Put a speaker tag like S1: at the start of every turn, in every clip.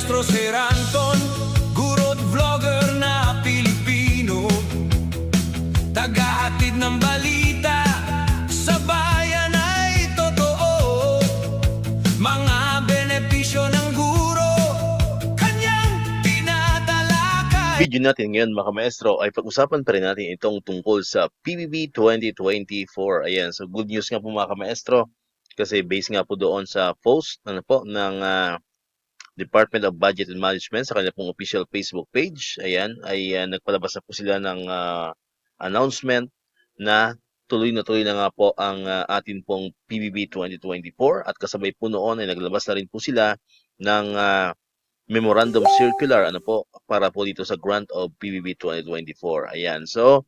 S1: Maestro Sir Anton, guro't vlogger na Pilipino, tagahatid ng balita sa bayan ay totoo. Mga benepisyo ng guro, kanyang tinatalakay.
S2: Video natin ngayon mga maestro ay pag-usapan pa rin natin itong tungkol sa PBB 2024. Ayan, so good news nga po mga maestro kasi based nga po doon sa post ng Department of Budget and Management sa kanilang pong official Facebook page. Ayan, ay nagpalabas na po sila ng announcement na tuloy na nga po ang atin pong PBB 2024 at kasabay po noon ay naglabas na rin po sila ng memorandum circular para po dito sa grant of PBB 2024. Ayan. So,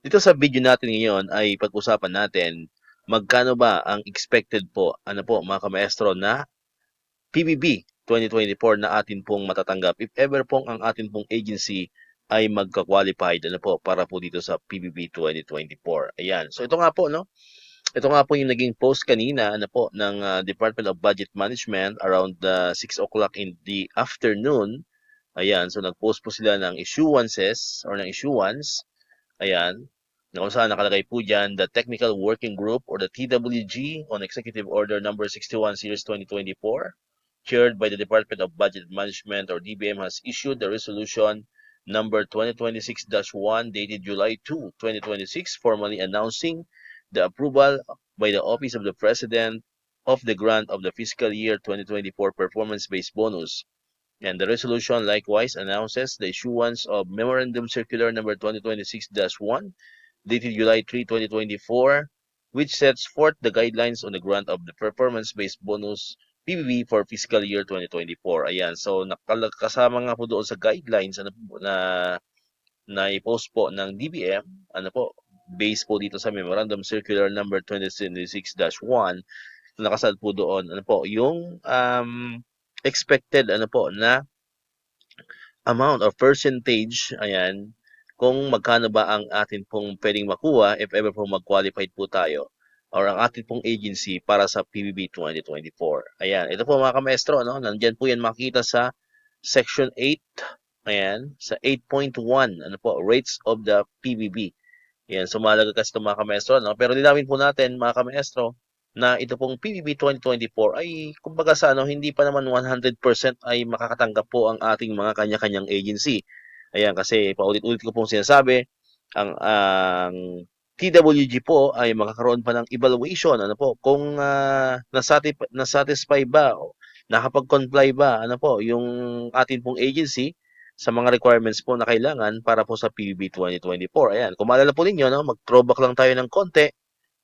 S2: dito sa video natin ngayon ay pag-usapan natin magkano ba ang expected po mga kamaestro na PBB 2024 na atin pong matatanggap if ever pong ang atin pong agency ay magka-qualified para po dito sa PBB 2024. Ayan. So ito nga po Ito nga po yung naging post kanina ng Department of Budget Management around 6 o'clock in the afternoon. Ayan, so nag-post po sila ng issuances or ng issuance. Ayan, na kung saan nakalagay po dyan, the Technical Working Group or the TWG on Executive Order number 61 series 2024, chaired by the Department of Budget Management or DBM, has issued the resolution number 2026-1 dated July 2, 2026, formally announcing the approval by the Office of the President of the grant of the fiscal year 2024 performance-based bonus. And the resolution likewise announces the issuance of Memorandum Circular number 2026-1 dated July 3, 2024, which sets forth the guidelines on the grant of the performance-based bonus PBB for fiscal year 2024. Ayan, so kasama nga po doon sa guidelines na i-post po ng DBM, based po dito sa Memorandum Circular number 2026-1, nakasal po doon yung expected na amount or percentage, ayan, kung magkano ba ang atin pong pwedeng makuha if ever po mag-qualified po tayo or ang atin pong agency para sa PBB 2024. Ayan, ito po mga kamaestro, nandyan po yan makita sa section 8, ayan, sa 8.1, rates of the PBB. Yan, so mahalaga kasi ito mga kamaestro, pero linawin po natin mga kamaestro na ito pong PBB 2024 ay kumbaga hindi pa naman 100% ay makakatanggap po ang ating mga kanya-kanyang agency. Ayan, kasi paulit-ulit ko pong sinasabi, ang TWG po ay makakaroon pa ng evaluation, kung nasatisfy ba o nakapag-comply ba, yung ating pong agency sa mga requirements po na kailangan para po sa PBB 2024. Ayan, kung maalala po ninyo, mag-throwback lang tayo ng konti.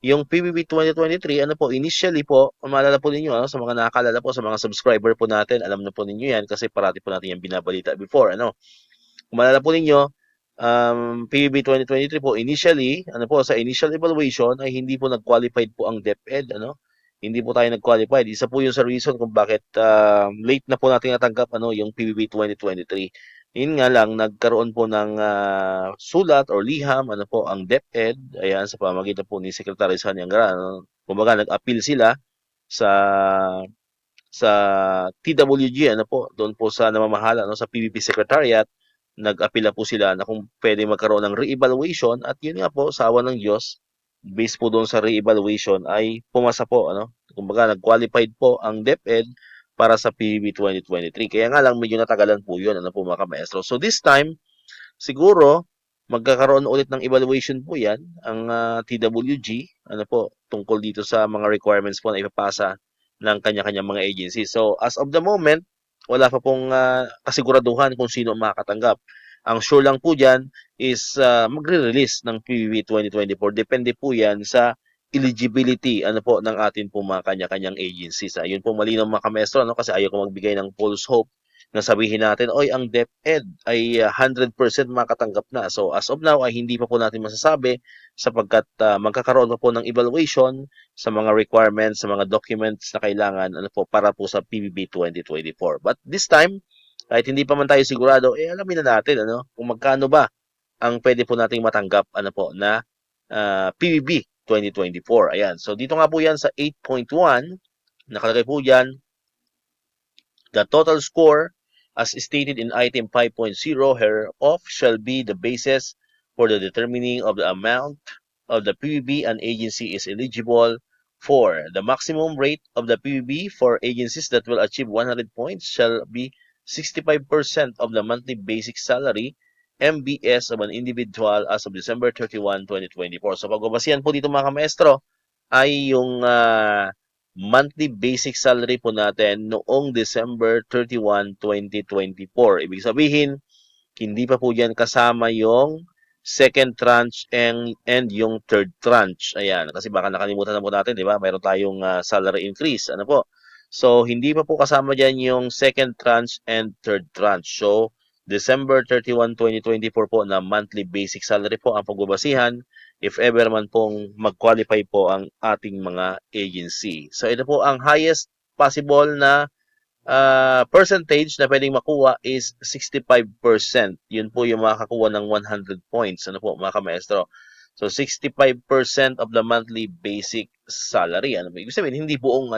S2: Yung PBB 2023, initially po, kung maalala po ninyo, sa mga nakakalala po, sa mga subscriber po natin, alam na po ninyo yan kasi parati po natin yung binabalita before, Kung maalala po ninyo, PBB 2023 po, initially, sa initial evaluation ay hindi po nag-qualified po ang DepEd, Hindi po tayo nag-qualified. Isa po yun sa reason kung bakit late na po natin natanggap yung PBB 2023. Yun nga lang, nagkaroon po ng sulat or liham, ang DepEd, ayan, sa pamamagitan po ni Secretary Sani Angara, Kumbaga, nag-appeal sila sa TWG, doon po sa namamahala, sa PBB Secretariat, nag-appeal po sila na kung pwede magkaroon ng re-evaluation at yun nga po, sa awa ng Diyos, based po doon sa re-evaluation ay pumasa po, Kumbaga, nag-qualified po ang DepEd para sa PBB 2023. Kaya nga lang medyo natagalan po yun, mga kamaestro. So this time, siguro magkakaroon ulit ng evaluation po yan ang TWG, tungkol dito sa mga requirements po na ipapasa ng kanya-kanyang mga agency. So as of the moment, wala pa pong kasiguraduhan kung sino ang makakatanggap. Ang sure lang po dyan is magre-release ng PBB 2024. Depende po yan sa eligibility ng atin po mga kanya-kanyang agencies. Yun po malinaw mga kamestro, kasi ayaw ko magbigay ng false hope na sabihin natin, oy, ang DepEd ay 100% makatanggap na. So as of now ay hindi pa po natin masasabi sapagkat magkakaroon pa po ng evaluation sa mga requirements, sa mga documents na kailangan para po sa PBB 2024. But this time, kahit hindi pa man tayo sigurado, alamin na natin kung magkano ba ang pwede po nating matanggap na PBB 2024. Ayan. So dito nga po yan sa 8.1, nakalagay po dyan, the total score as stated in item 5.0 hereof shall be the basis for the determining of the amount of the PBB an agency is eligible for. The maximum rate of the PBB for agencies that will achieve 100 points shall be 65% of the monthly basic salary MBS of an individual as of December 31, 2024. So pagbabasihan po dito mga kamaestro ay yung monthly basic salary po natin noong December 31, 2024. Ibig sabihin, hindi pa po dyan kasama yung second tranche and yung third tranche. Ayan, kasi baka nakalimutan na po natin, di ba? Mayroon tayong salary increase. Ano po? So, hindi pa po kasama dyan yung second tranche and third tranche. So, December 31, 2024 po na monthly basic salary po ang pagbabasihan if ever man pong mag-qualify po ang ating mga agency. So, ito po ang highest possible na percentage na pwedeng makuha is 65%. Yun po yung makakakuha ng 100 points. Ano po, mga kamaestro? So, 65% of the monthly basic salary. Ano po? Ibig sabihin, hindi buong,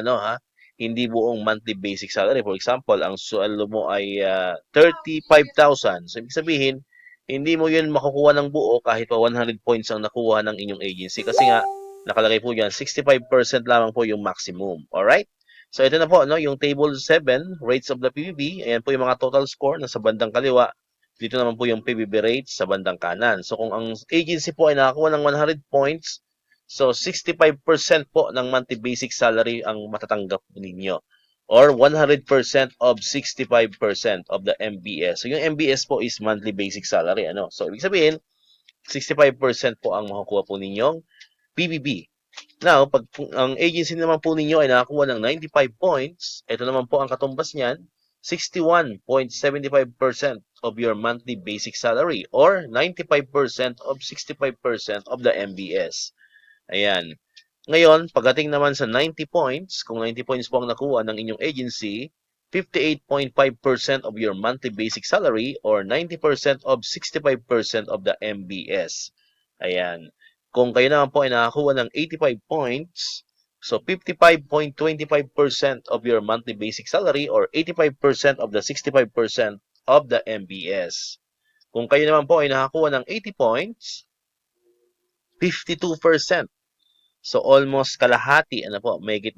S2: hindi buong monthly basic salary. For example, ang sweldo mo ay 35,000. So, ibig sabihin, hindi mo yun makukuha ng buo kahit pa 100 points ang nakuha ng inyong agency. Kasi nga, nakalagay po dyan, 65% lamang po yung maximum. Alright? So, ito na po, no, yung table 7, rates of the PBB. Ayan po yung mga total score na sa bandang kaliwa. Dito naman po yung PBB rates sa bandang kanan. So, kung ang agency po ay nakakuha ng 100 points, so 65% po ng monthly basic salary ang matatanggap ninyo. Or 100% of 65% of the MBS. So, yung MBS po is monthly basic salary. Ano? So, ibig sabihin, 65% po ang makukuha po ninyong PBB. Now, pag ang agency naman po ninyo ay nakakuha ng 95 points, ito naman po ang katumbas niyan, 61.75% of your monthly basic salary or 95% of 65% of the MBS. Ayan. Ngayon, pagdating naman sa 90 points, kung 90 points po ang nakuha ng inyong agency, 58.5% of your monthly basic salary or 90% of 65% of the MBS. Ayan. Kung kayo naman po ay nakakuha ng 85 points, so 55.25% of your monthly basic salary or 85% of the 65% of the MBS. Kung kayo naman po ay nakakuha ng 80 points, 52%. So almost kalahati, mahigit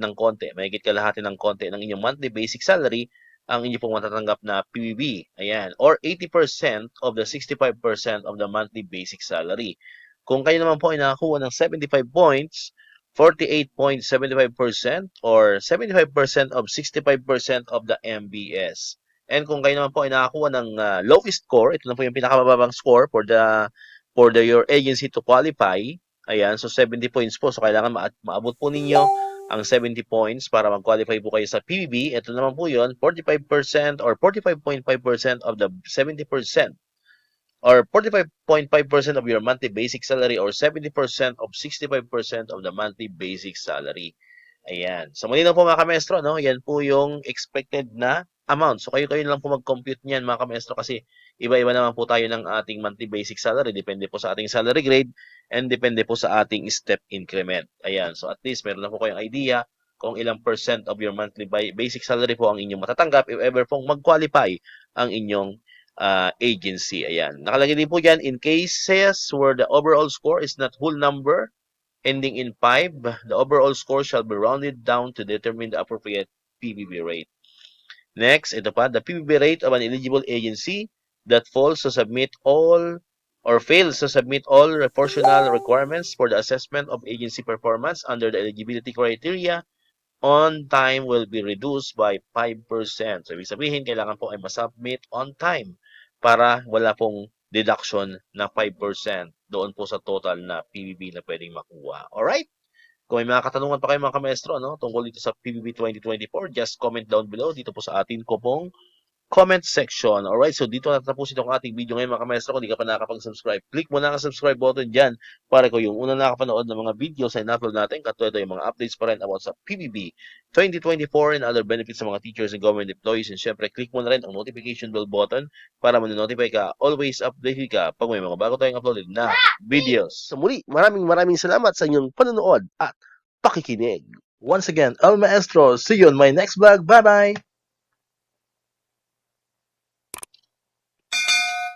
S2: kalahati ng konti ng inyong monthly basic salary ang inyo pong matatanggap na PBB. Ayan, or 80% of the 65% of the monthly basic salary. Kung kayo naman po ay nakakuha ng 75 points, 48.75% or 75% of 65% of the MBS. And kung kayo naman po ay nakakuha ng lowest score, ito na po yung pinakamababang score for your agency to qualify. Ayan, so 70 points po. So kailangan maabot po ninyo ang 70 points para mag-qualify po kayo sa PBB. Ito naman po yun, 45% or 45.5% of the 70%. Or 45.5% of your monthly basic salary or 70% of 65% of the monthly basic salary. Ayan. So, mali lang po mga kamestro, no? Yan po yung expected na amount. So, kayo lang po mag-compute niyan mga kamestro kasi iba-iba naman po tayo ng ating monthly basic salary. Depende po sa ating salary grade and depende po sa ating step increment. Ayan. So, at least meron na po kayong idea kung ilang percent of your monthly basic salary po ang inyong matatanggap if ever pong mag-qualify ang inyong agency. Ayan. Nakalagay din po dyan, in cases where the overall score is not whole number, ending in 5, the overall score shall be rounded down to determine the appropriate PBB rate. Next, ito pa, the PBB rate of an eligible agency that fails to submit all or fails to submit all proportional requirements for the assessment of agency performance under the eligibility criteria on time will be reduced by 5%. So, ibig sabihin, kailangan po ay masubmit on time para wala pong deduction na 5% doon po sa total na PBB na pwedeng makuha. Alright? Kung may mga katanungan pa kayo mga kamaestro, tungkol dito sa PBB 2024, just comment down below dito po sa atin ko pong comment section. Alright, so dito natapos itong ating video ngayon mga kamaestro. Kung di ka pa nakakapag-subscribe, click mo na ang subscribe button dyan para ko yung unang nakapanood ng mga videos na in-upload natin. Katulad yung mga updates pa rin about sa PBB 2024 and other benefits sa mga teachers and government employees. And syempre, click mo na rin ang notification bell button para man-notify ka, always updated ka pag may mga bago tayong uploaded na videos. So muli, maraming salamat sa inyong panonood at pakikinig. Once again, El Maestro, see you on my next vlog. Bye-bye!